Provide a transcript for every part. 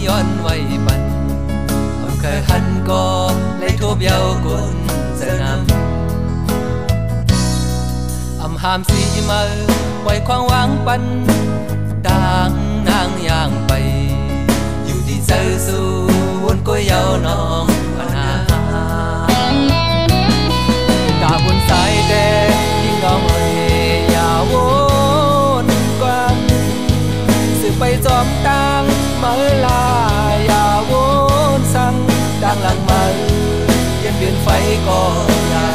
ย้อนไว้บันเอาเคยหันก็เลยทุบเยากุนสนามอำหามสีมาไว้ความหวังปันต่างนางย่างไปอยู่ที่เซอสู่วนก้อยเยาน้องปัญหาตาบนสายแดงยิ่งเงาเอ่ยอย่าวนกว้างสืบไปจอมตังเมื่อลาอย่าวนสั่งดังหลังมาเย็นเปลี่ยนไฟก็อย่า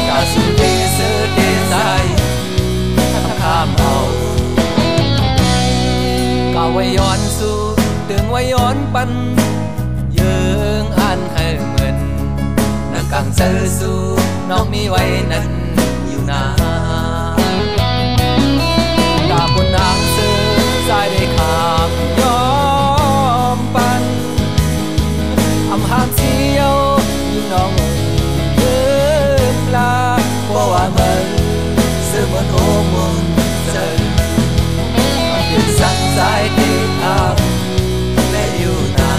กาสุดีเสือเดใจข้ามเอากาไว้ย้อนสู่ตึงไว้ย้อนปันเยืองอันให้เหมือนนังกังเสือสู่น้องมีไว้นั้นอยู่นาตาบนนางเสือสายได้ขามยอมปันอำหามเสียวยิ่งน้องเยืมลาเพราะว่ามันเสือมันโอมนเสือเดือดสั่งสายที่อาบและอยู่นา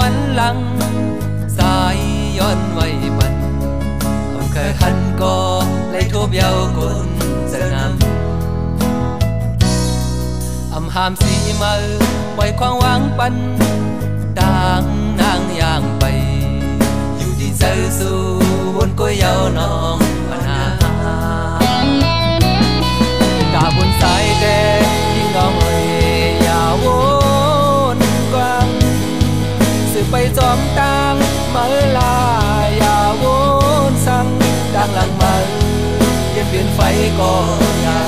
วันหลังสายย้อนไว้บันเอาเคยหันก็เลยทุบเยากุนสนามอำหามสีมาไว้ความหวังปันต่างนางย่างไปอยู่ที่เซอสู่วนก้อยเยาน้องปัญหาตาบนสายแดงยิ่งเงาเอ่ยอย่าวนกว้างไปจอมตังเมื่อลาอย่าวนสั่งดังหลังมาเย็นเปลี่ยนไฟก็อย่า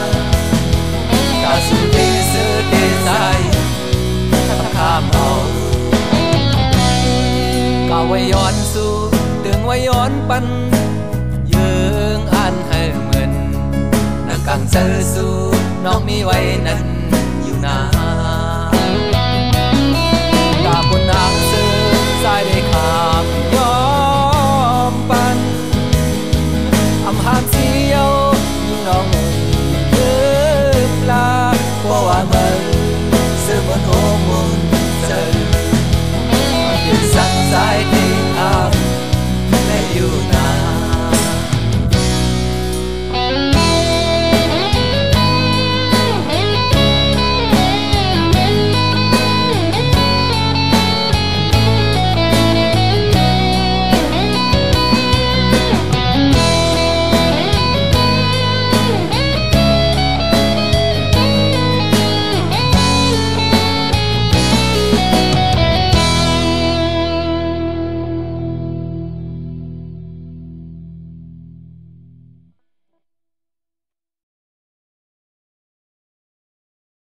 กาสุดีเสือเดใจข้ามเอากาไว้ย้อนสู่ตึงไว้ย้อนปันเยืองอันให้เหมือนนังกังเสือสู่น้องมีไว้นั้น